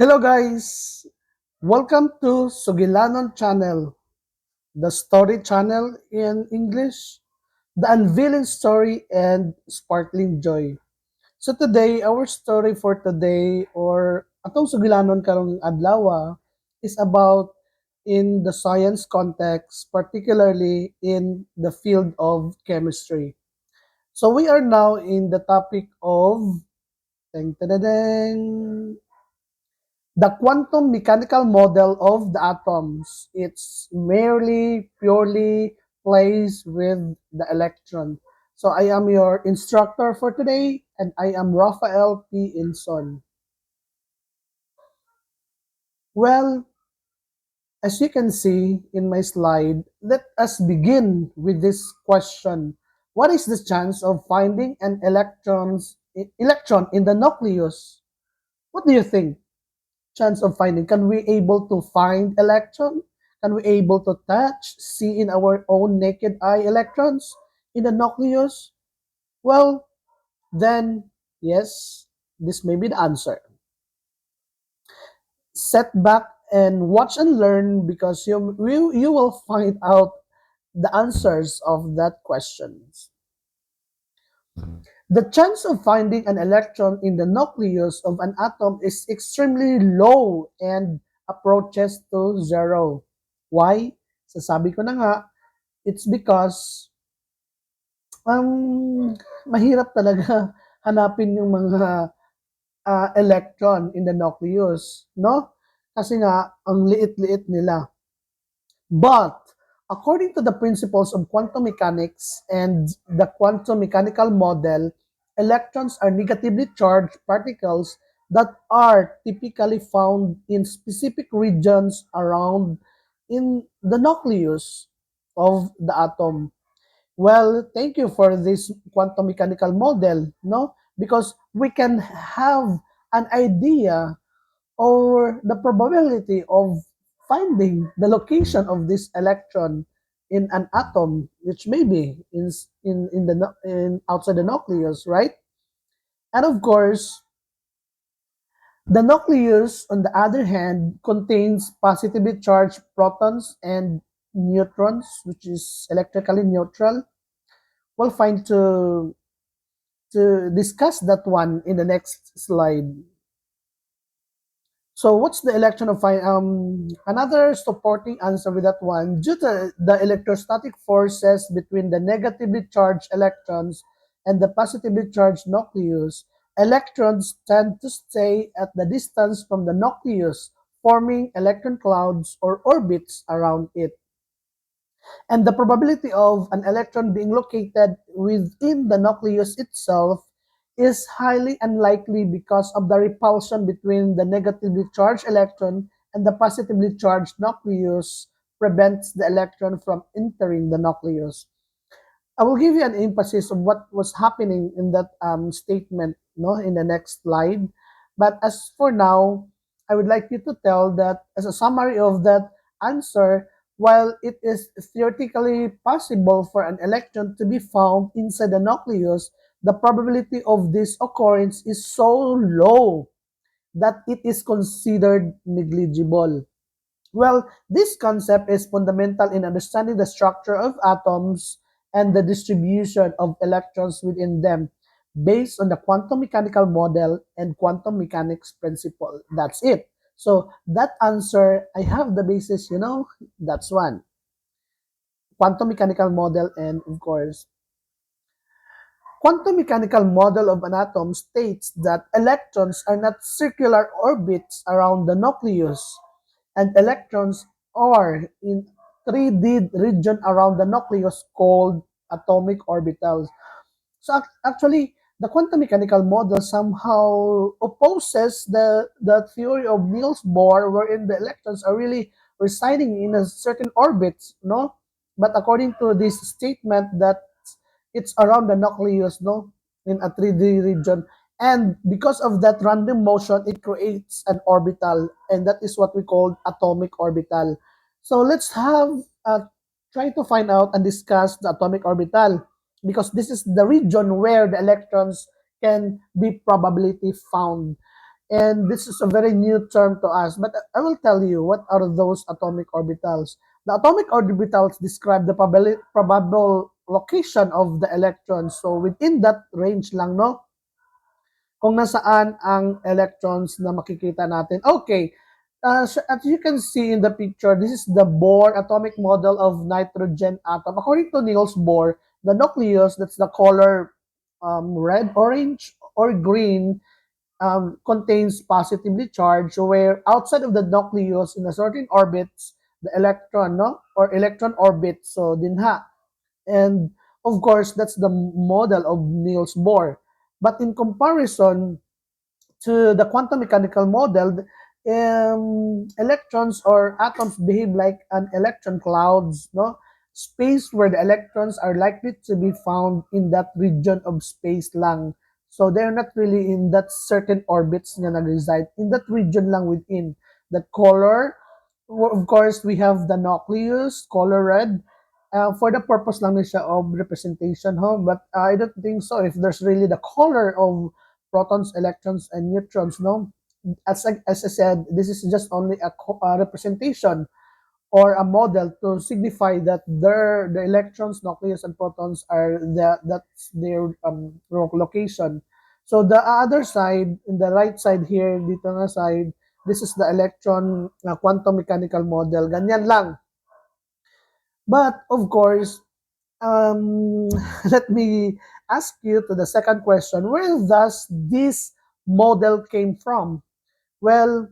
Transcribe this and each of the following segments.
Hello guys! Welcome to Sugilanon Channel, the story channel in English, the unveiling story and sparkling joy. So today, our story for today or atong Sugilanon karong adlaw is about in the science context, particularly in the field of chemistry. So we are now in the topic of ding, ding, ding, ding, the quantum mechanical model of the atoms. It's merely purely plays with the electron. So I am your instructor for today, and I am Rafael P. Inson. Well, as you can see in my slide, let us begin with this question. What is the chance of finding an electron in the nucleus? What do you think? Chance of finding? Can we able to find electron? Can we able to touch, see in our own naked eye electrons in the nucleus? Well, then yes, this may be the answer. Set back and watch and learn because you will find out the answers of that questions. The chance of finding an electron in the nucleus of an atom is extremely low and approaches to zero. Why? Sasabi ko na nga, it's because mahirap talaga hanapin yung mga electron in the nucleus, no? Kasi nga, ang liit-liit nila. But, according to the principles of quantum mechanics and the quantum mechanical model, electrons are negatively charged particles that are typically found in specific regions around in the nucleus of the atom. Well, thank you for this quantum mechanical model, no? Because we can have an idea or the probability of finding the location of this electron in an atom, which may be in outside the nucleus, right? And of course, the nucleus, on the other hand, contains positively charged protons and neutrons, which is electrically neutral. We'll find to discuss that one in the next slide. So what's the electron of fine? Another supporting answer with that one, due to the electrostatic forces between the negatively charged electrons and the positively charged nucleus, electrons tend to stay at the distance from the nucleus, forming electron clouds or orbits around it. And the probability of an electron being located within the nucleus itself is highly unlikely because of the repulsion between the negatively charged electron and the positively charged nucleus prevents the electron from entering the nucleus. I will give you an emphasis of what was happening in that statement, no, in the next slide. But as for now, I would like you to tell that as a summary of that answer, while it is theoretically possible for an electron to be found inside the nucleus, the probability of this occurrence is so low that it is considered negligible. Well, this concept is fundamental in understanding the structure of atoms and the distribution of electrons within them based on the quantum mechanical model and quantum mechanics principle. That's it. So that answer, I have the basis, that's one. Quantum mechanical model and of course, quantum mechanical model of an atom states that electrons are not circular orbits around the nucleus and electrons are in 3D region around the nucleus called atomic orbitals. So actually, the quantum mechanical model somehow opposes the theory of Niels Bohr, wherein the electrons are really residing in a certain orbits, no? But according to this statement that it's around the nucleus, no, in a 3D region, and because of that random motion, it creates an orbital, and that is what we call atomic orbital. So let's have try to find out and discuss the atomic orbital because this is the region where the electrons can be probability found. And this is a very new term to us, but I will tell you what are those atomic orbitals. The atomic orbitals describe the probable location of the electrons. So within that range lang, no? Kung nasaan ang electrons na makikita natin. Okay, so as you can see in the picture, this is the Bohr atomic model of nitrogen atom. According to Niels Bohr, the nucleus, that's the color red, orange, or green, contains positively charged, where outside of the nucleus in a certain orbits, the electron, no? Or electron orbit, so dinha. And of course, that's the model of Niels Bohr. But in comparison to the quantum mechanical model, electrons or atoms behave like an electron clouds, no? Space where the electrons are likely to be found in that region of space lang. So they're not really in that certain orbits na nag-reside. In that region lang within. That color, of course, we have the nucleus, color red, for the purpose lang na siya of representation, huh? But I don't think so if there's really the color of protons, electrons, and neutrons, no? As I said, this is just only a representation or a model to signify that the electrons, nucleus, and protons are that's their location. So the other side, in the right side here, dito na side, this is the electron quantum mechanical model. Ganyan lang. But of course, um, let me ask you to the second question. Where does this model came from? Well,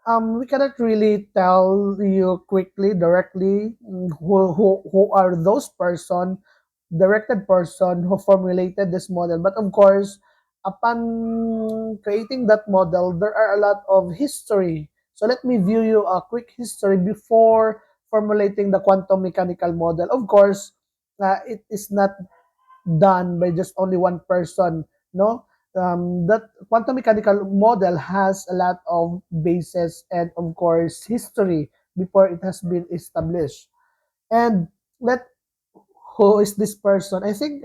we cannot really tell you quickly, directly, who are those directed person who formulated this model. But of course, upon creating that model, there are a lot of history. So let me view you a quick history before formulating the quantum mechanical model. Of course, it is not done by just only one person, no? That quantum mechanical model has a lot of bases and of course history before it has been established. And let who is this person? I think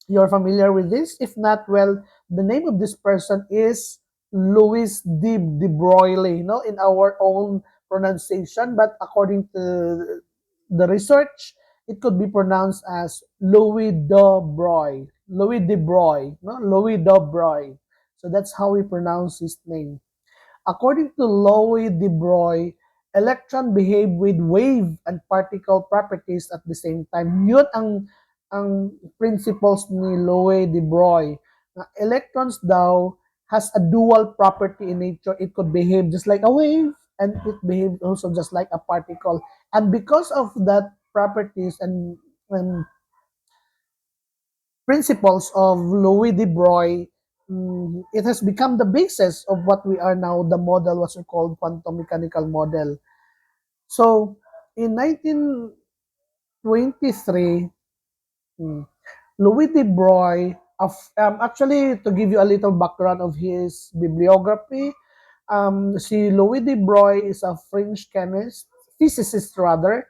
you're familiar with this. If not, well, the name of this person is Louis de Broglie, no, in our own pronunciation, but according to the research, it could be pronounced as Louis de Broglie, Louis de Broglie, no, Louis de Broglie. So that's how we pronounce his name. According to Louis de Broglie, electron behave with wave and particle properties at the same time. Yun ang principles ni Louis de Broglie. Na electrons daw has a dual property in nature. It could behave just like a wave and it behaves also just like a particle. And because of that properties and principles of Louis de Broglie, it has become the basis of what we are now, the model, what's called quantum mechanical model. So, in 1923, Louis de Broglie, actually, to give you a little background of his bibliography, si Louis de Broglie is a French chemist, physicist rather,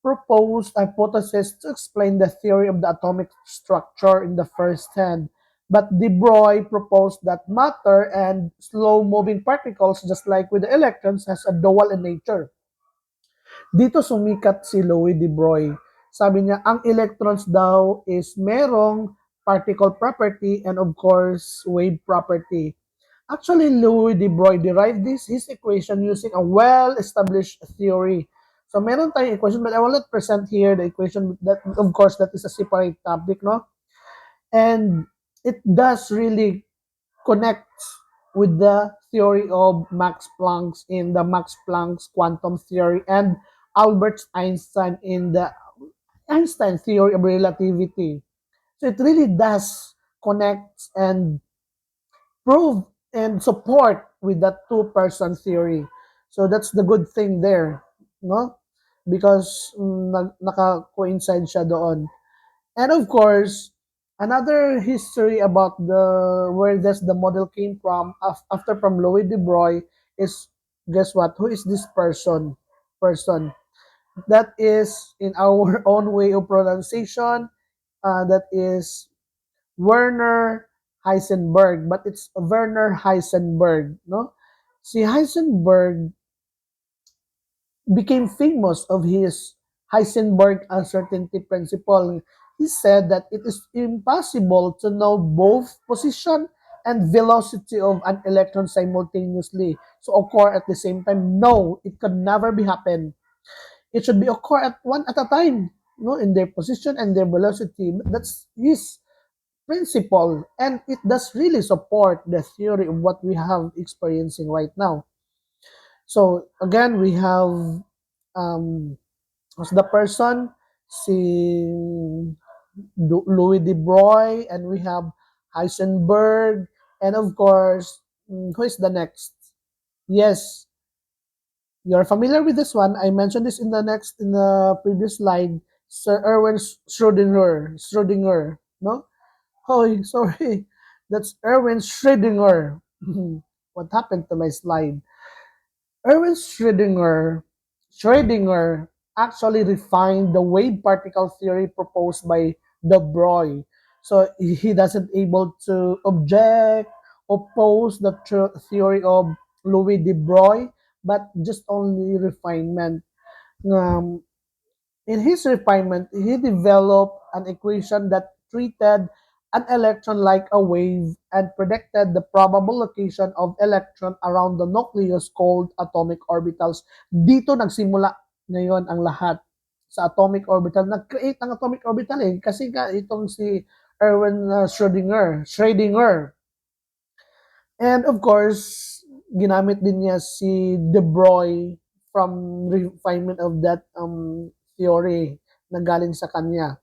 proposed a hypothesis to explain the theory of the atomic structure in the first hand. But de Broglie proposed that matter and slow-moving particles, just like with the electrons, has a dual in nature. Dito sumikat si Louis de Broglie. Sabi niya, ang electrons daw is merong particle property and of course wave property. Actually, Louis de Broglie derived his equation using a well-established theory. So, meron tayong equation, but I will not present here the equation. That, of course, that is a separate topic, no? And it does really connect with the theory of Max Planck's in the Max Planck's quantum theory and Albert Einstein in the Einstein theory of relativity. So, it really does connect and prove and support with that two-person theory. So that's the good thing there, no? Because naka-coincide siya doon. And of course, another history about the where this the model came from after from Louis de Broglie is, guess what? Who is this person? That is in our own way of pronunciation. That is Werner Heisenberg, but it's Werner Heisenberg, no? Si Heisenberg became famous of his Heisenberg uncertainty principle. He said that it is impossible to know both position and velocity of an electron simultaneously, so occur at the same time. No, it could never be happen. It should be occur at one at a time, no, in their position and their velocity. That's his principle, and it does really support the theory of what we have experiencing right now. So again, we have was the person, si Louis de Broglie, and we have Heisenberg, and of course, who is the next? Yes, you're familiar with this one. I mentioned this in the previous slide. Sir Erwin Schrödinger. Schrödinger, no? Oh, sorry. That's Erwin Schrödinger. What happened to my slide? Erwin Schrödinger actually refined the wave particle theory proposed by de Broglie. So he doesn't able to oppose the theory of Louis de Broglie, but just only refinement. Um, in his refinement, he developed an equation that treated an electron like a wave and predicted the probable location of electron around the nucleus called atomic orbitals. Dito nagsimula ngayon ang lahat sa atomic orbital. Nag-create ang atomic orbital kasi nga itong si Erwin Schrödinger. And of course, ginamit din niya si De Broglie from refinement of that theory na galing sa kanya.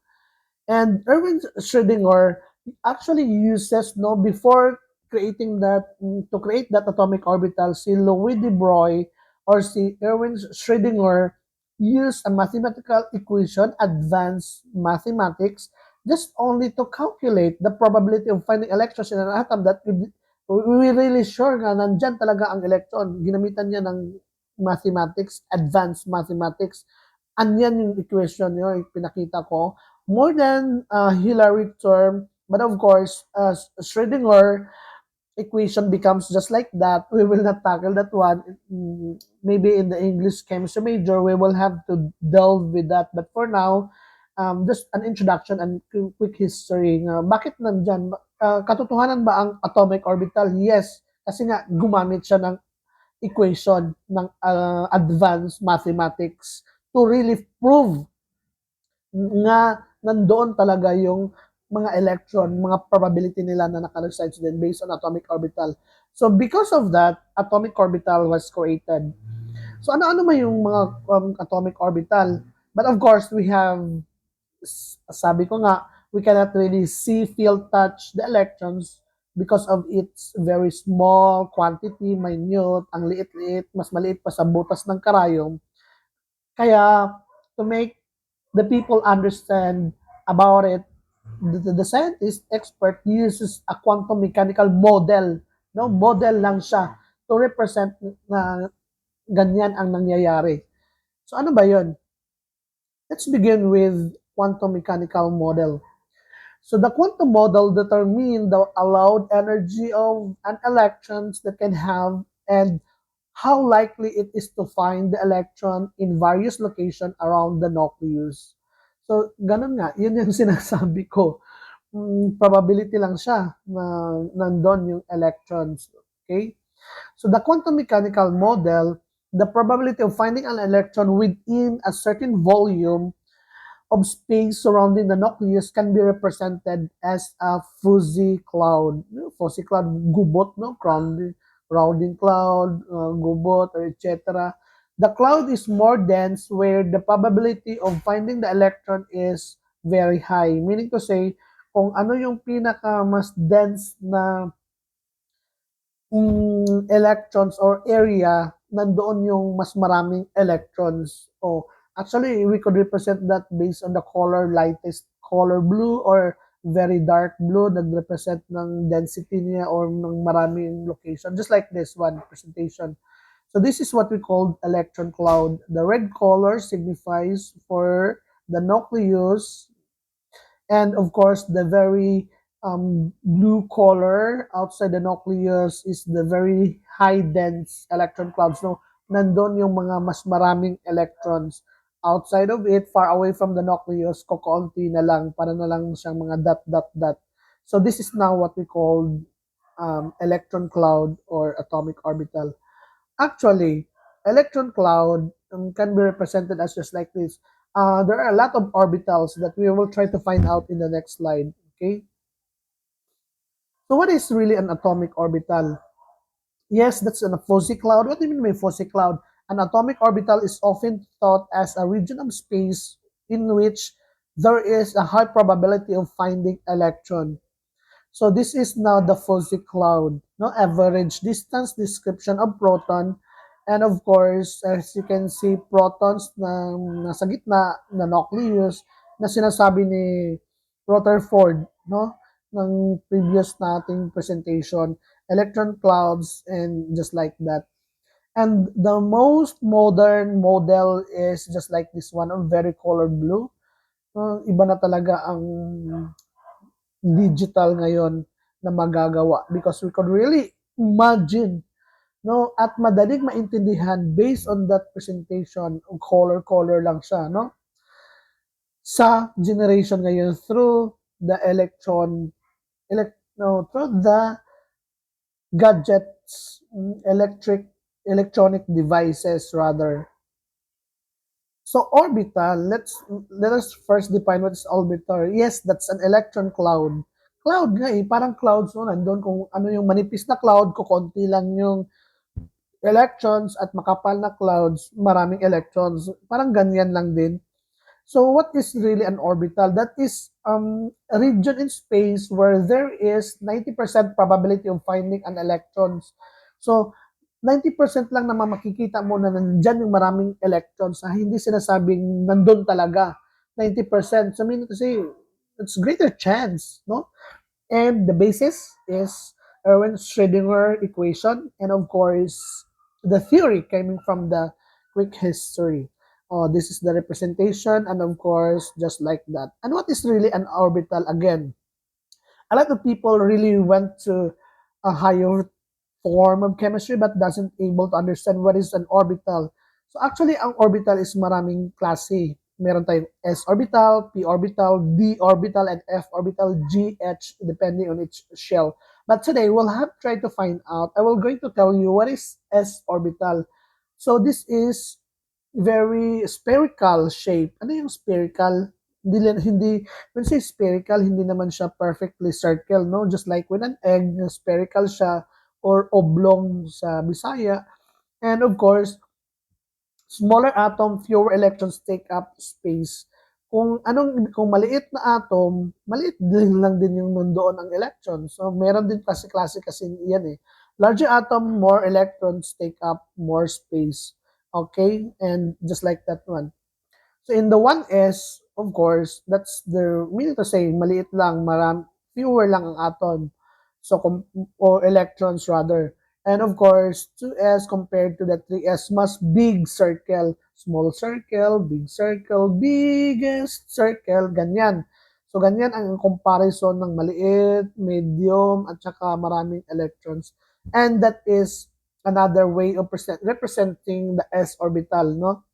And Erwin Schrödinger actually uses, no, before creating that, to create that atomic orbital, si Louis de Broglie or si Erwin Schrödinger used a mathematical equation, advanced mathematics, just only to calculate the probability of finding electrons in an atom that we really sure nga nandyan talaga ang electron. Ginamitan niya ng mathematics, advanced mathematics. Anyan yung equation yun, pinakita ko. More than Hillary term, but of course, Schrödinger equation becomes just like that. We will not tackle that one. Maybe in the English chemistry major, we will have to delve with that. But for now, just an introduction and quick history. Bakit nandyan? Katotohanan ba ang atomic orbital? Yes. Kasi nga, gumamit siya ng equation ng advanced mathematics to really prove nga nandoon talaga yung mga electron, mga probability nila na naka-reside din based on atomic orbital. So because of that, atomic orbital was created. So ano-ano ba yung mga atomic orbital? But of course, we have, sabi ko nga, we cannot really see, feel, touch the electrons because of its very small quantity, minute, ang liit-liit, mas maliit pa sa butas ng karayom. Kaya, to make the people understand about it, the scientist expert uses a quantum mechanical model. No, model lang siya to represent na ganyan ang nangyayari. So ano ba 'yon? Let's begin with quantum mechanical model. So the quantum model determines the allowed energy of an electrons that can have and how likely it is to find the electron in various locations around the nucleus. So, ganun nga, yun yung sinasabi ko. Probability lang siya na nandun yung electrons. Okay? So, the quantum mechanical model, the probability of finding an electron within a certain volume of space surrounding the nucleus can be represented as a fuzzy cloud. Fuzzy cloud, gubot, no? Crowding cloud, gubot, or etc. The cloud is more dense where the probability of finding the electron is very high. Meaning to say, kung ano yung pinaka mas dense na electrons or area, nandoon yung mas maraming electrons. Actually, we could represent that based on the color, lightest color blue or very dark blue, nag-represent ng density niya or ng maraming location. Just like this one presentation. So this is what we call electron cloud. The red color signifies for the nucleus, and of course the very blue color outside the nucleus is the very high dense electron clouds. No, nandun yung mga mas maraming electrons. Outside of it, far away from the nucleus, kokonti na lang, para na lang siyang mga dot, dot, dot. So this is now what we call electron cloud or atomic orbital. Actually, electron cloud can be represented as just like this. There are a lot of orbitals that we will try to find out in the next slide. Okay. So what is really an atomic orbital? Yes, that's a fuzzy cloud. What do you mean by fuzzy cloud? An atomic orbital is often thought as a region of space in which there is a high probability of finding electron. So this is now the fuzzy cloud, no average distance description of proton, and of course, as you can see, protons na nasa gitna na nucleus na sinasabi ni Rutherford, no, ng previous nating presentation, electron clouds and just like that. And the most modern model is just like this one, very colored blue. Iba na talaga ang digital ngayon na magagawa because we could really imagine, no, at madaling maintindihan based on that presentation, color lang siya, no, sa generation ngayon through the no, through the gadgets, electronic devices rather. So orbital, let us first define what is orbital. Yes, that's an electron cloud. Cloud nga eh, parang clouds no, nandun kung ano yung manipis na cloud, kukonti lang yung electrons at makapal na clouds, maraming electrons. Parang ganyan lang din. So what is really an orbital? That is a region in space where there is 90% probability of finding an electrons. So 90% lang naman makikita mo na nandyan yung maraming electrons na hindi sinasabing nandun talaga. 90%. So meaning to say, it's greater chance, no? And the basis is Erwin-Schrödinger equation, and of course, the theory coming from the quick history. This is the representation, and of course, just like that. And what is really an orbital again? A lot of people really went to a higher form of chemistry but doesn't able to understand what is an orbital. So actually, ang orbital is maraming klase. Meron tayong s orbital, p orbital, d orbital, and f orbital, g, h, depending on each shell. But today, we'll have tried to find out. I will going to tell you what is s orbital. So this is very spherical shape. Ano yung spherical? Hindi, when say spherical, hindi naman siya perfectly circle, no? Just like when an egg, spherical siya or oblong sa Bisaya. And of course, smaller atom, fewer electrons take up space. Kung maliit na atom, maliit din lang din yung nandoon ang electrons. So meron din klase-klase kasi yan eh. Larger atom, more electrons take up more space. Okay? And just like that one. So in the 1s, of course, that's the meaning to say maliit lang, fewer lang ang atom. So or electrons rather. And of course, 2s compared to the 3s, mas big circle, small circle, biggest circle, ganyan. So ganyan ang comparison ng maliit, medium, at saka maraming electrons. And that is another way of representing the s orbital, no?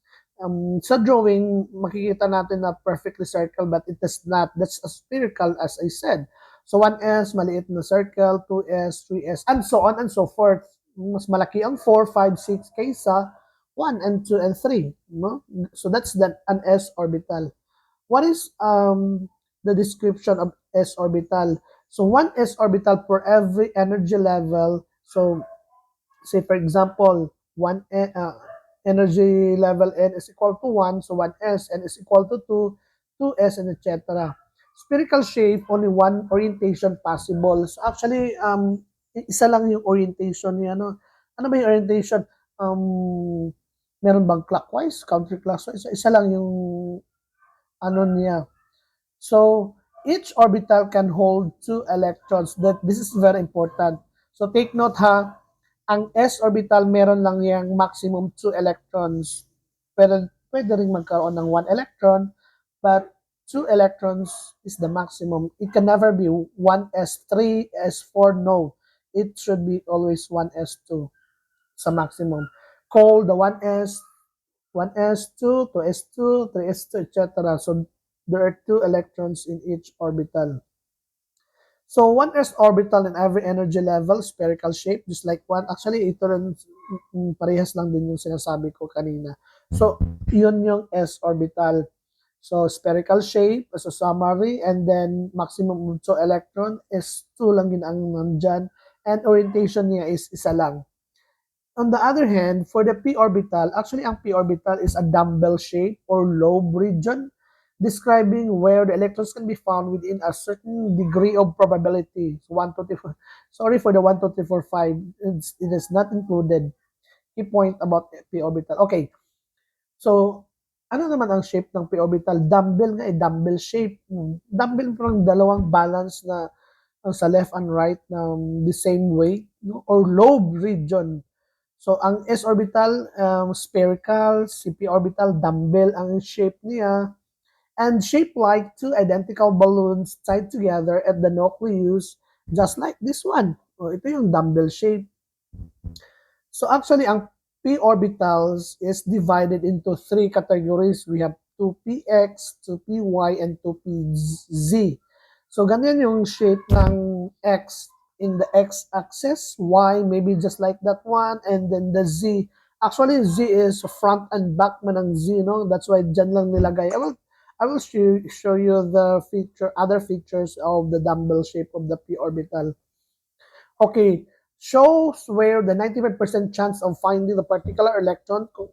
Sa drawing, makikita natin na perfectly circle but it is not. That's a spherical as I said. So 1s, maliit na circle, 2s, 3s, and so on and so forth. Mas malaki ang 4, 5, 6 kaysa 1 and 2 and 3. No? So that's an s orbital. What is the description of s orbital? So 1 s orbital for every energy level. So say for example, 1 energy level n is equal to 1, so 1s, n is equal to 2, 2s, and etc. Spherical shape, only one orientation possible. So actually, isa lang yung orientation niya. Ano ba yung orientation? Meron bang clockwise, counterclockwise? Isa lang yung ano niya. So, each orbital can hold 2 electrons. This is very important. So, take note ha, ang s orbital meron lang yung maximum 2 electrons. Pwede rin magkaroon ng 1 electron, but 2 electrons is the maximum. It can never be 1s3, s4, no. It should be always 1s2 sa maximum. Call the 1s, 1s2, 2s2, 3s2, etc. So there are 2 electrons in each orbital. So 1s orbital in every energy level, spherical shape, just like one. Actually, ito rin parehas lang din yung sinasabi ko kanina. So, yun yung s orbital. So, spherical shape as a summary, and then maximum so electron is 2 lang din ang nandyan, and orientation niya is isa lang. On the other hand, for the p orbital, actually ang p orbital is a dumbbell shape or lobe region describing where the electrons can be found within a certain degree of probability. So 1, 2, 3, 4. Sorry for the 1, 2, 3, 4, 5. It is not included. Key point about p orbital. Okay. So, ano naman ang shape ng p orbital? Dumbbell nga, dumbbell shape. Dumbbell parang dalawang balance na sa left and right na the same way, no? Or lobe region. So, ang s orbital, spherical, si p orbital, dumbbell ang shape niya, and shaped like two identical balloons tied together at the nucleus, just like this one. O, ito yung dumbbell shape. So actually, ang p orbitals is divided into 3 categories. We have 2px, 2py, and 2pz. So ganyan yung shape ng x in the x-axis, y maybe just like that one, and then the z. Actually, z is front and back man ng z, no? That's why dyan lang nilagay. I will show you the other features of the dumbbell shape of the p orbital. Okay, shows where the 95% chance of finding the particular electron, kung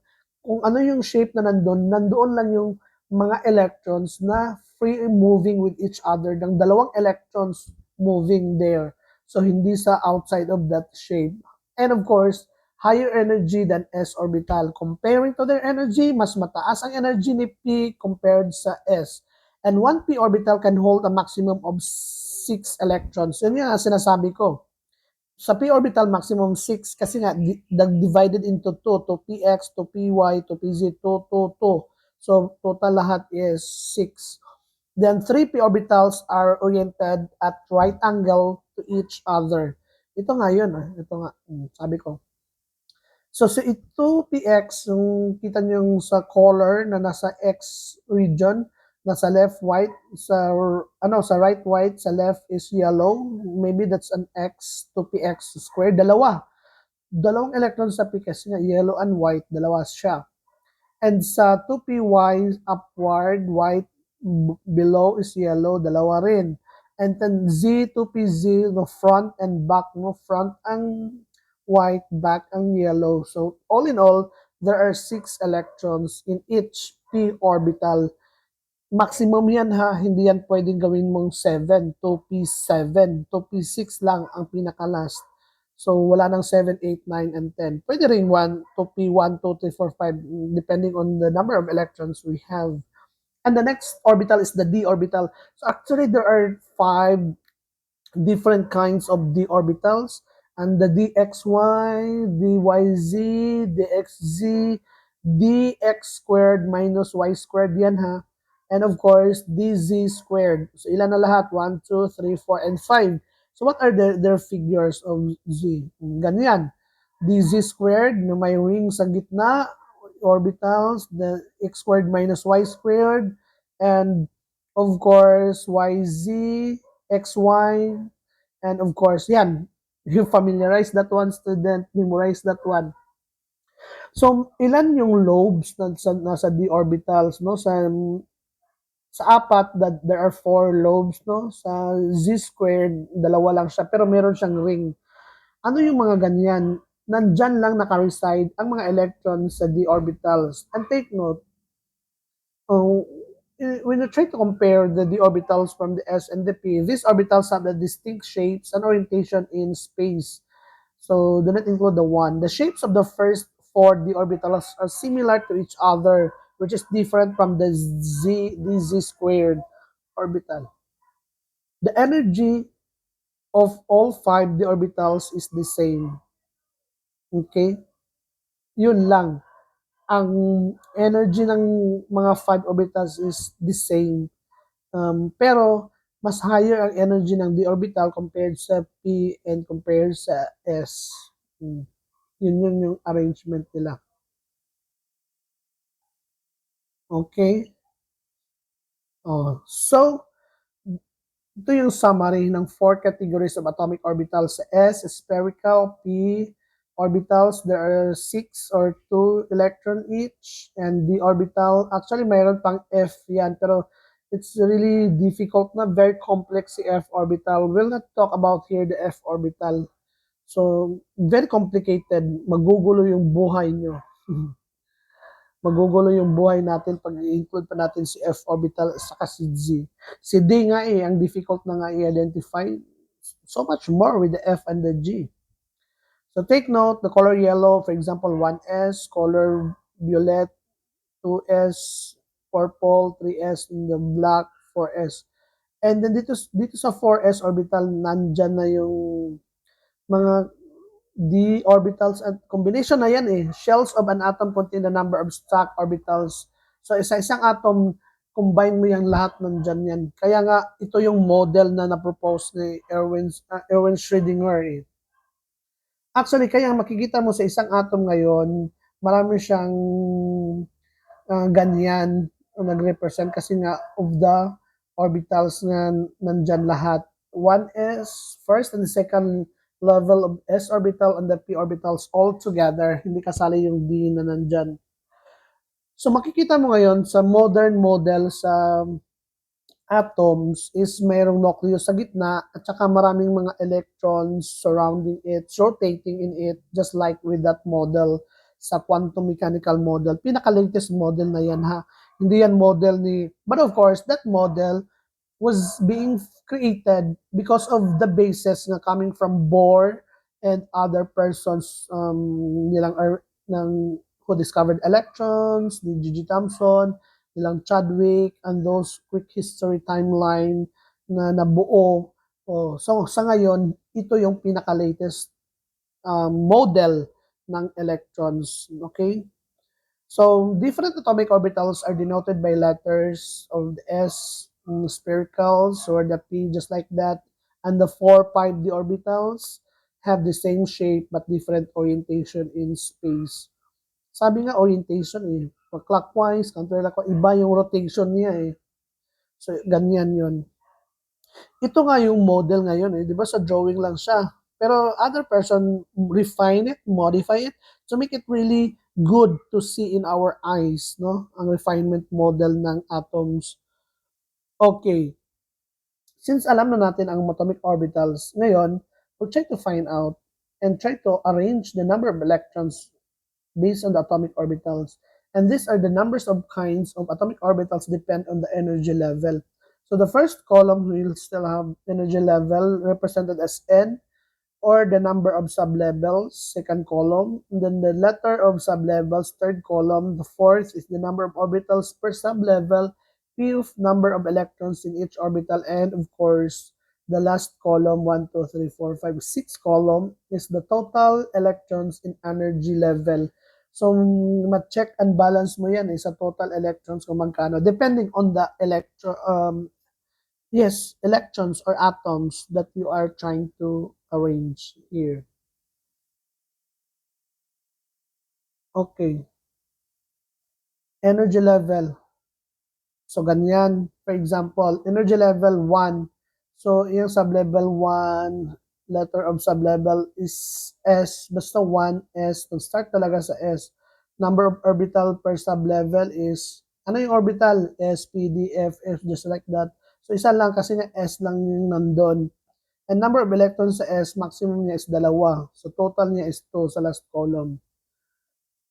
ano yung shape na nandoon lang yung mga electrons na free moving with each other, ng dalawang electrons moving there. So, hindi sa outside of that shape. And of course, higher energy than s orbital. Comparing to their energy, mas mataas ang energy ni P compared sa S. And one P orbital can hold a maximum of 6 electrons. Yun yung sinasabi ko. Sa p orbital maximum 6 kasi nga divided into 2, to px, to py, to pz, to. So total lahat is 6. Then 3 p orbitals are oriented at right angle to each other. Ito nga yun, ito nga, sabi ko. So sa ito px, yung kita nyo sa color na nasa x region, nasa left white, sa right white, sa left is yellow. Maybe that's an x to px squared. Dalawang electrons sa p kasi nga yellow and white, dalawa siya. And sa 2py upward, white below is yellow, dalawa rin. And then z, 2pz, no, front and back, no, front ang white, back ang yellow. So all in all, there are 6 electrons in each p orbital. Maximum yan ha, hindi yan pwedeng gawin mong 7, 2p7, 2p6 lang ang pinaka-last. So, wala nang 7, 8, 9, and 10. Pwede rin 1, 2p1, 2, 3, 4, 5, depending on the number of electrons we have. And the next orbital is the d orbital. So, actually, there are 5 different kinds of d orbitals. And the dxy, dyz, dxz, dx squared minus y squared yan ha. And of course, dz squared. So, ilan na lahat? 1, 2, 3, 4, and 5. So, what are their figures of z? Ganyan. dz squared, na may ring sa gitna, orbitals, the x squared minus y squared, and of course, yz, xy, and of course, yan. You familiarize that one, student, memorize that one. So, ilan yung lobes na nasa d orbitals, no? Sa apat, that there are 4 lobes, no? Sa z squared, dalawa lang siya, pero meron siyang ring. Ano yung mga ganyan? Nandyan lang naka-reside ang mga electrons sa d orbitals. And take note, uh, when you try to compare the d orbitals from the s and the p, these orbitals have the distinct shapes and orientation in space. So do not include the one. The shapes of the first 4 d orbitals are similar to each other, which is different from the z squared orbital. The energy of all 5 d orbitals is the same. Okay? Yun lang. Ang energy ng mga 5 orbitals is the same. Pero mas higher ang energy ng d orbital compared sa p and compared sa s. Hmm, yun yung arrangement nila. Okay? Oh, so ito yung summary ng four categories of atomic orbitals sa S, spherical, P orbitals, there are 6 or 2 electron each, and D orbital, actually mayroon pang F yan, pero it's really difficult na, very complex si F orbital. We'll not talk about here the F orbital. So, very complicated, magugulo yung buhay nyo. Magugulo yung buhay natin pag i-include pa natin si F orbital saka si Z. Si D nga ang difficult na nga i-identify. So much more with the F and the G. So take note, the color yellow, for example, 1s, color violet, 2s, purple, 3s, and the black, 4s. And then dito sa 4s orbital, nandyan na yung mga d orbitals at combination na yan eh. Shells of an atom contain the number of stacked orbitals. So isa-isang atom, combine mo yung lahat ng dyan yan. Kaya nga, ito yung model na na-propose ni Erwin Schrödinger eh. Actually, kaya makikita mo sa isang atom ngayon, marami siyang ganyan nag-represent kasi nga of the orbitals na nandyan lahat. One is first and second level of S orbital and the P orbitals all together. Hindi kasali yung D na nandyan. So makikita mo ngayon sa modern model sa atoms is mayroong nucleus sa gitna at saka maraming mga electrons surrounding it, rotating in it, just like with that model sa quantum mechanical model. Pinaka-latest model na yan ha. Hindi yan model ni, but of course, that model was being created because of the basis na coming from Bohr and other persons ng who discovered electrons, ni G.G. Thomson, nilang Chadwick, and those quick history timeline na nabuo. Oh, so sa ngayon, ito yung pinaka-latest model ng electrons. Okay? So, different atomic orbitals are denoted by letters of the S, sphericals, or the P, just like that. And the 4, 5D orbitals have the same shape but different orientation in space. Sabi nga orientation eh, clockwise, counterclockwise, iba yung rotation niya eh. So, ganyan yun. Ito nga yung model ngayon eh, di ba sa drawing lang siya. Pero other person refine it, modify it to make it really good to see in our eyes, no? Ang refinement model ng atoms. Okay. Since alam na natin ang atomic orbitals, ngayon, we'll try to find out and try to arrange the number of electrons based on the atomic orbitals. And these are the numbers of kinds of atomic orbitals depend on the energy level. So the first column will still have energy level represented as N, or the number of sublevels, second column. And then the letter of sublevels, third column. The fourth is the number of orbitals per sublevel, fifth number of electrons in each orbital, and of course, the last column, 1, 2, 3, 4, 5, 6 column is the total electrons in energy level. So, ma-check and balance mo yan sa total electrons kung magkano, depending on the electrons or atoms that you are trying to arrange here. Okay. Energy level. So, ganyan. For example, energy level 1. So, yung sublevel 1, letter of sublevel is S. Basta 1S. Start talaga sa S. Number of orbital per sublevel is, ano yung orbital? S, P, D, F, F, just like that. So, isa lang kasi nga S lang yung nandun. And number of electrons sa S, maximum niya is 2. So, total niya is 2 sa last column.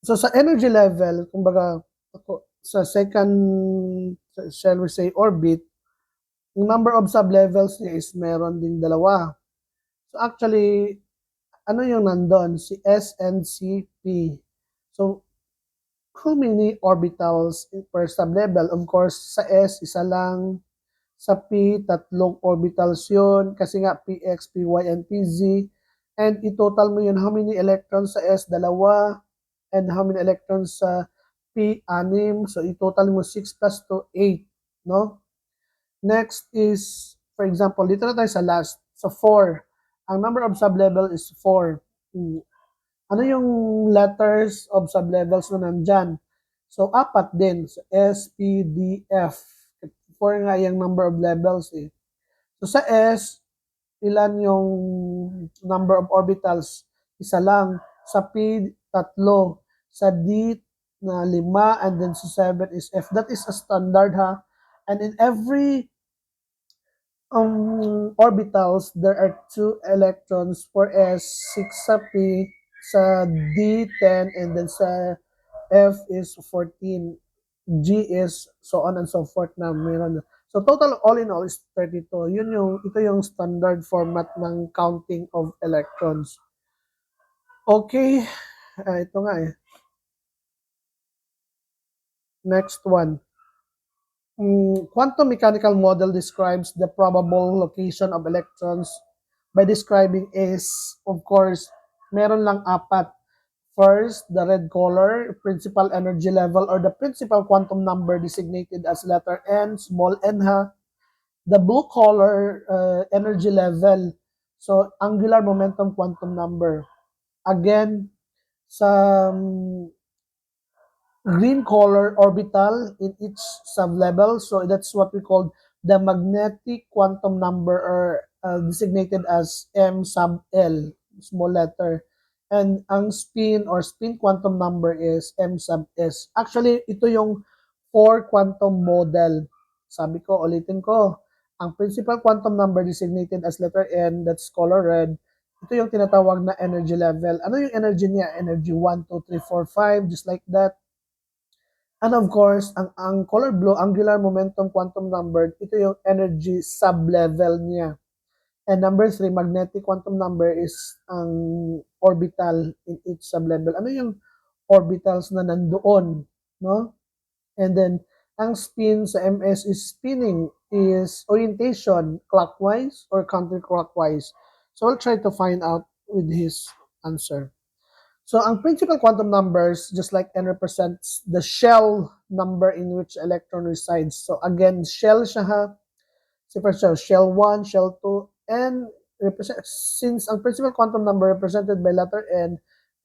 So, sa energy level, kumbaga, sa second, shall we say, orbit, yung number of sublevels niya is meron ding 2. So, actually, ano yung nandun? Si S and si P. So, how many orbitals per sublevel? Of course, sa S, isa lang. Sa P, 3 orbitals yun. Kasi nga, PX, PY, and PZ. And i-total mo yun, how many electrons sa S? 2. And how many electrons sa P? 6. So, i-total mo 6 plus 2, 8. No? Next is, for example, dito na tayo sa last. So, 4. Ang number of sublevel is 4. Ano yung letters of sublevels na nandyan? So, apat din. So, S, P, D, F. 4 nga yung number of levels eh. So, sa S, ilan yung number of orbitals? Isa lang. Sa P, tatlo. Sa D, na 5. And then sa 7 is F. That is a standard ha. And in every orbitals, there are 2 electrons for S, 6 sa P, sa D, 10, and then sa F is 14. G is so on and so forth na meron. So total all in all is 32. Ito yung standard format ng counting of electrons. Okay, ito nga eh. Next one. Quantum mechanical model describes the probable location of electrons by describing is, of course, meron lang apat. First, the red color, principal energy level or the principal quantum number designated as letter N, small n ha. The blue color, energy level, so angular momentum quantum number. Again, sa green color orbital in each sublevel. So that's what we call the magnetic quantum number, or designated as M sub L, small letter. And ang spin or spin quantum number is M sub S. Actually, ito yung 4 quantum model. Sabi ko, ulitin ko, ang principal quantum number designated as letter N, that's color red, ito yung tinatawag na energy level. Ano yung energy niya? Energy 1, 2, 3, 4, 5, just like that. And of course, ang color blue, angular momentum quantum number, ito yung energy sublevel niya. And number 3, magnetic quantum number is ang orbital in each sublevel. Ano yung orbitals na nandoon, no? And then, ang spin sa MS is spinning, is orientation, clockwise or counterclockwise. So, I'll try to find out with his answer. So, ang principal quantum numbers, just like n, represents the shell number in which electron resides. So, again, shell siya ha. Shell 1, shell 2, and since ang principal quantum number represented by letter N,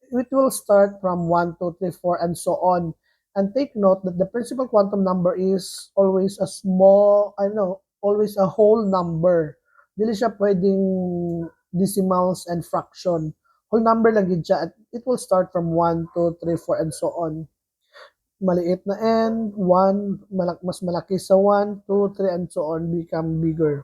it will start from 1, 2, 3, 4, and so on. And take note that the principal quantum number is always a small, always a whole number. Dili siya pwedeng decimals and fraction. Whole number lang yun siya. It will start from 1, 2, 3, 4, and so on. Maliit na n, 1, mas malaki sa 1, 2, 3, and so on, become bigger.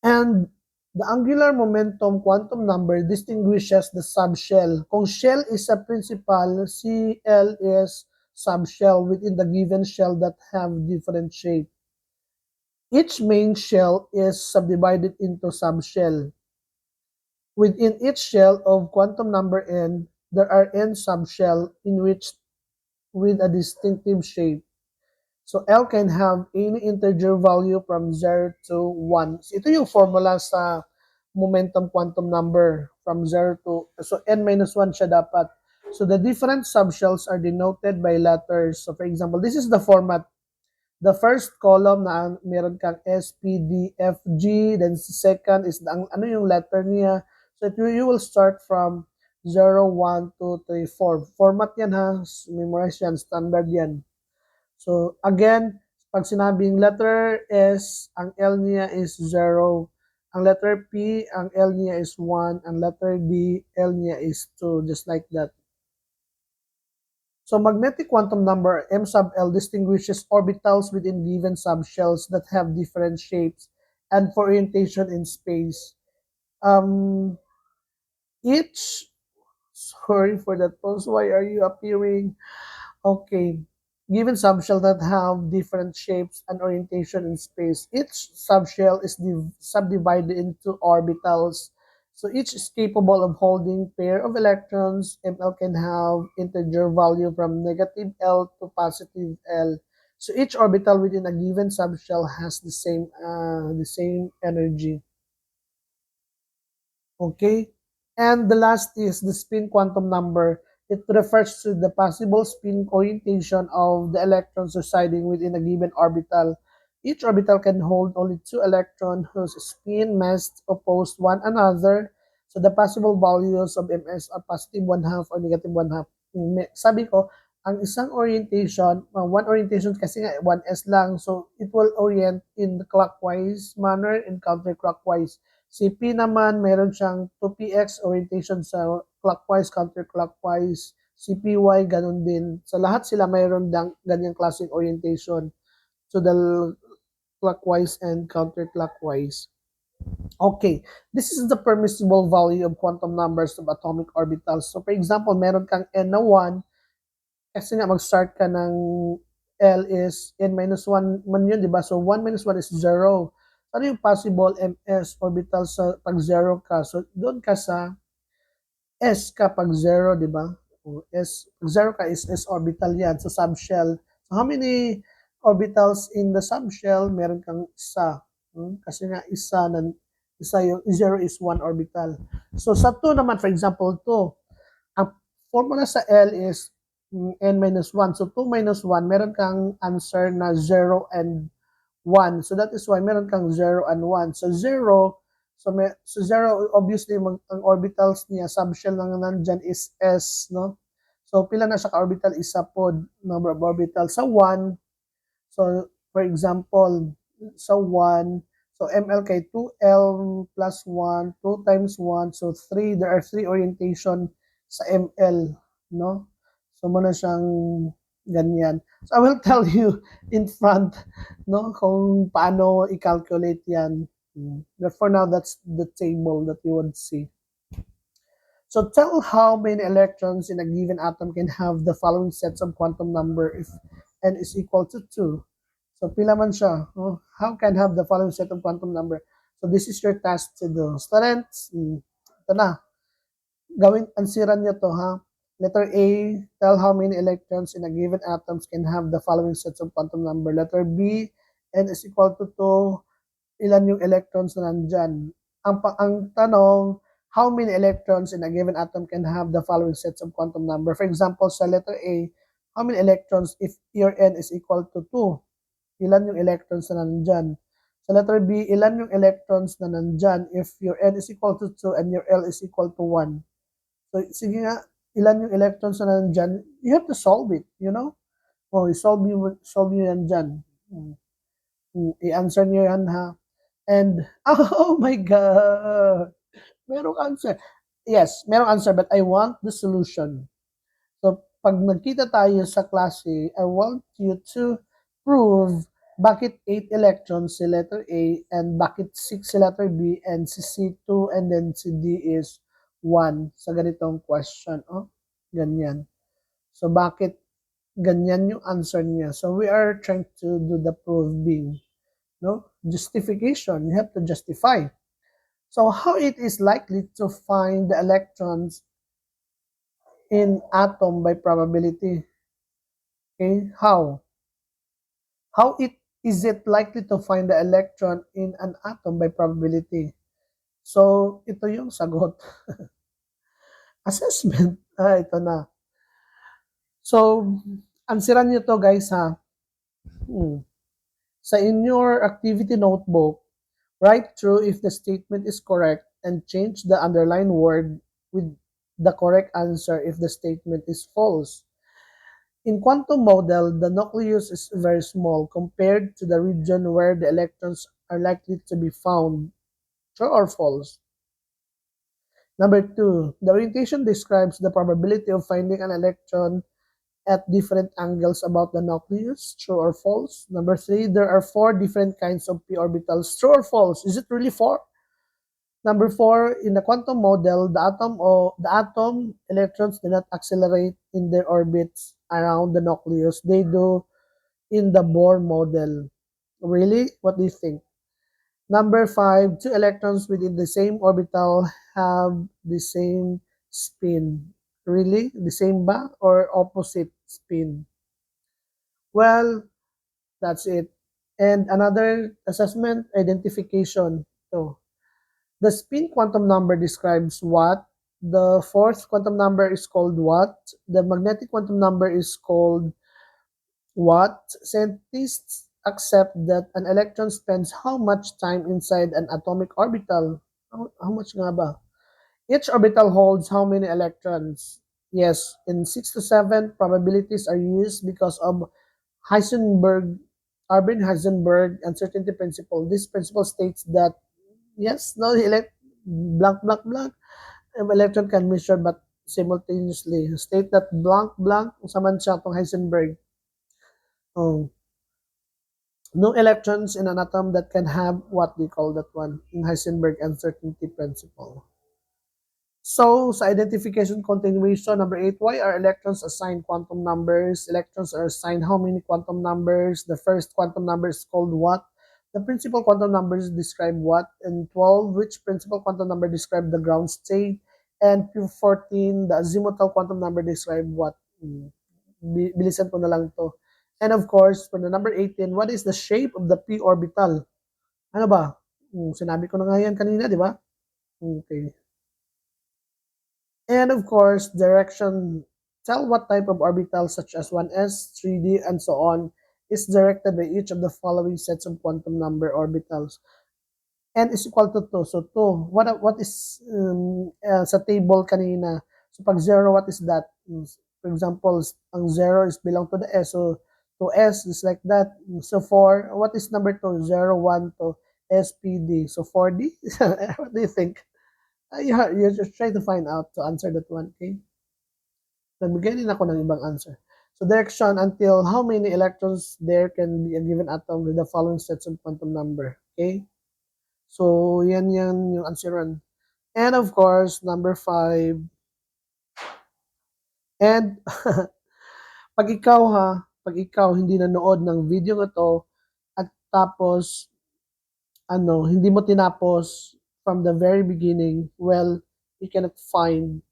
And the angular momentum quantum number distinguishes the subshell. Kung shell is a principal, CL is subshell within the given shell that have different shape. Each main shell is subdivided into subshell. Within each shell of quantum number n, there are n subshell in which with a distinctive shape. So L can have any integer value from 0 to 1. So ito yung formula sa momentum quantum number from 0 to, so n minus 1 siya dapat. So the different subshells are denoted by letters. So for example, this is the format. The first column na meron kang S, P, D, F, G. Then second is ano yung letter niya. So you will start from 0, 1, 2, 3, 4. Format yan ha. Memorize yan. Standard yan. So again, pag sinabing letter S, ang L niya is 0. Ang letter P, ang L niya is 1. Ang letter D, L niya is 2. Just like that. So magnetic quantum number M sub L distinguishes orbitals within given subshells that have different shapes and for orientation in space. Each, sorry for that pause, why are you appearing? Okay, given subshell that have different shapes and orientation in space, each subshell is subdivided into orbitals. So each is capable of holding pair of electrons. ML can have integer value from negative L to positive L. So each orbital within a given subshell has the same energy. Okay? And the last is the spin quantum number. It refers to the possible spin orientation of the electrons residing within a given orbital. Each orbital can hold only two electrons whose spin mass oppose one another. So the possible values of ms are positive one half or negative one half. Sabi ko, ang isang orientation, one orientation kasi nga 1s lang, so it will orient in the clockwise manner and counterclockwise. Si P naman, meron siyang 2px orientation sa clockwise, counterclockwise. Si PY, ganun din. Sa lahat sila mayroon ganyang klaseng orientation to the clockwise and counterclockwise. Okay, this is the permissible value of quantum numbers of atomic orbitals. So for example, meron kang n na 1, kasi nga mag-start ka ng L is n minus 1 man yun, di ba? So 1 minus 1 is 0. Ano yung possible ms orbital sa pag 0 ka? So doon ka sa S kapag 0, di ba? S, pag 0 ka is S orbital yan sa subshell. So how many orbitals in the subshell? Meron kang isa. Kasi nga isa yung 0 is 1 orbital. So sa 2 naman, for example, 2, ang formula sa L is n minus 1. So 2 minus 1, meron kang answer na 0 and 1. So that is why meron kang 0 and 1. So 0, so 0, obviously, ang orbitals niya, subshell lang nandyan is S, no? So pila na siya ka-orbital? Isa po, number of orbitals. Sa 1, so for example, sa 1, so ML kay 2L plus 1, 2 times 1, so 3, there are 3 orientation sa ML, no? So muna siyang ganyan. So I will tell you in front, no, kung paano i-calculate yan. But for now, that's the table that you would see. So tell how many electrons in a given atom can have the following sets of quantum number if n is equal to 2. So pila man siya. Oh, how can have the following set of quantum number? So this is your task to do. Students, ito na. Ansiran niyo to, ha? Letter A, tell how many electrons in a given atoms can have the following sets of quantum number. Letter B, n is equal to 2, ilan yung electrons na nandyan. Ang tanong, how many electrons in a given atom can have the following sets of quantum number? For example, sa letter A, how many electrons if your n is equal to 2? Ilan yung electrons na nandyan? Sa letter B, ilan yung electrons na nandyan if your n is equal to 2 and your L is equal to 1? So, sige nga, ilan yung electrons na nandyan? You have to solve it, you know? Oh, solve nyo yan dyan. I-answer nyo yan, ha? And, oh my God! Merong answer. Yes, merong answer, but I want the solution. So, pag nagkita tayo sa klase, I want you to prove bakit 8 electrons si letter A and bakit 6 si letter B and si C2 and then si D is 1 sa ganitong question. Oh, ganyan. So, bakit ganyan yung answer niya? So, we are trying to do the proving. No? Justification. You have to justify. So, how it is likely to find the electrons in atom by probability? Okay, how? How is it likely to find the electron in an atom by probability? So, ito yung sagot. Assessment. Ito na. So, ansiran nyo to guys, ha. Sa in your activity notebook, write true if the statement is correct and change the underlined word with the correct answer if the statement is false. In quantum model, the nucleus is very small compared to the region where the electrons are likely to be found. True or false? Number 2, the orientation describes the probability of finding an electron at different angles about the nucleus. True or false? Number 3, there are 4 different kinds of p orbitals. True or false? Is it really 4? Number 4, in the quantum model, the atom electrons do not accelerate in their orbits around the nucleus. They do in the Bohr model. Really? What do you think? Number 5, 2 electrons within the same orbital have the same spin. Really? The same ba? Or opposite spin? Well, that's it. And another assessment, identification. So, the spin quantum number describes what? The fourth quantum number is called what? The magnetic quantum number is called what? Scientists accept that an electron spends how much time inside an atomic orbital? How much nga ba? Each orbital holds how many electrons? Yes, in 6 to 7, probabilities are used because of Heisenberg, Albert Heisenberg uncertainty principle. This principle states that yes, no, blank, blank, blank, electron can measure but simultaneously. State that blank, blank, unsa man siya tong Heisenberg. Oh, no electrons in an atom that can have what we call that one in Heisenberg uncertainty principle. So, sa identification continuation, number 8, why are electrons assigned quantum numbers? Electrons are assigned how many quantum numbers? The first quantum number is called what? The principal quantum numbers describe what? And 12, which principal quantum number describe the ground state? And 14, the azimuthal quantum number describe what? Bilisan ko na lang to. And of course, for the number 18, what is the shape of the p orbital? Ano ba? Sinabi ko na nga yan kanina, di ba? Okay. And of course, direction. Tell what type of orbital such as 1s, 3d, and so on is directed by each of the following sets of quantum number orbitals. N is equal to 2. So 2. What is sa table kanina? So pag 0, what is that? For example, ang 0 is belong to the S. So 2S is like that. So 4, what is number 2? 0, 1 to SPD. So 4D? What do you think? You just try to find out to answer that one, okay? Nagbigay din ako ng ibang answer. So direction until how many electrons there can be a given atom with the following sets of quantum number, okay? So yan yung answer one. And of course, number 5. And pag ikaw hindi nanood ng video na to at tapos hindi mo tinapos from the very beginning, well, you cannot find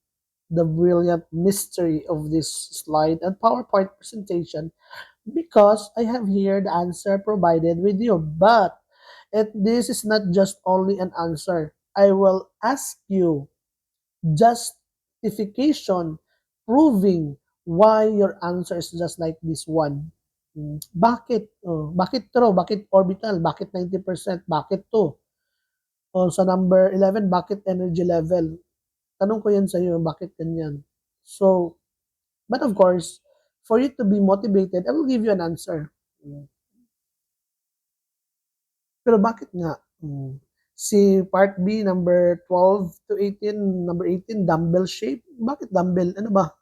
the brilliant mystery of this slide and PowerPoint presentation because I have here the answer provided with you. But this is not just only an answer. I will ask you justification proving why your answer is just like this one. Bakit? Bakit true? Bakit orbital? Bakit 90%? Bakit 2? Sa number 11, bakit energy level? Tanong ko yan sa iyo, bakit ganyan? So, but of course, for you to be motivated, I will give you an answer. Pero bakit nga? Si part B, number 12 to 18, number 18, dumbbell shape. Bakit dumbbell? Ano ba?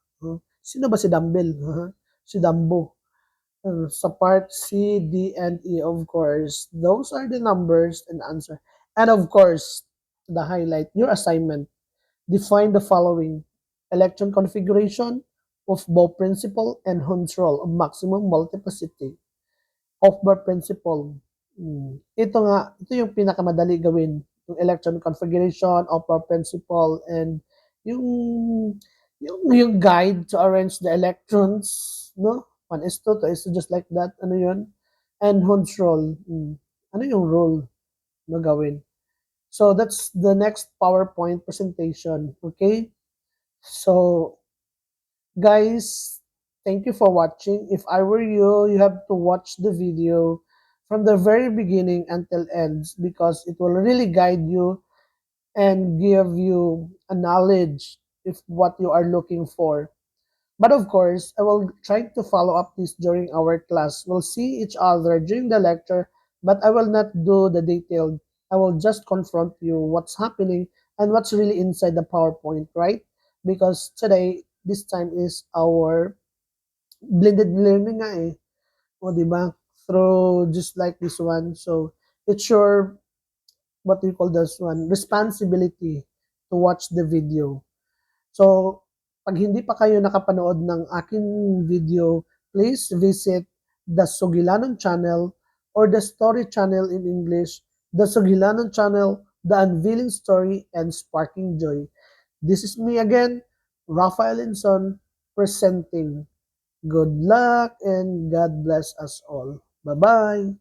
Sino ba si dumbbell? Si Dumbo. Sa part C, D, and E, of course, those are the numbers and answer. And of course, the highlight, your assignment. Define the following: electron configuration, Hofbauer principle, and control of maximum multiplicity. Hofbauer principle. Ito yung pinakamadali gawin. Yung electron configuration, Hofbauer principle, and yung yung guide to arrange the electrons, no? 1s2, 2s2, just like that. Ano yun? And control. Ano yung role na gawin? So that's the next PowerPoint presentation. Okay? So, guys, thank you for watching. If I were you, you have to watch the video from the very beginning until ends because it will really guide you and give you a knowledge if what you are looking for. But of course, I will try to follow up this during our class. We'll see each other during the lecture, but I will not do the detailed. I will just confront you what's happening and what's really inside the PowerPoint, right? Because today, this time is our blended learning nga eh. O, di ba? Through just like this one. So, it's your, what do you call this one? Responsibility to watch the video. So, pag hindi pa kayo nakapanood ng aking video, please visit the Sugilanon channel or the Story channel in English, the Sugilanon channel, the Unveiling Story, and Sparking Joy. This is me again, Rafael Inson, presenting. Good luck and God bless us all. Bye-bye.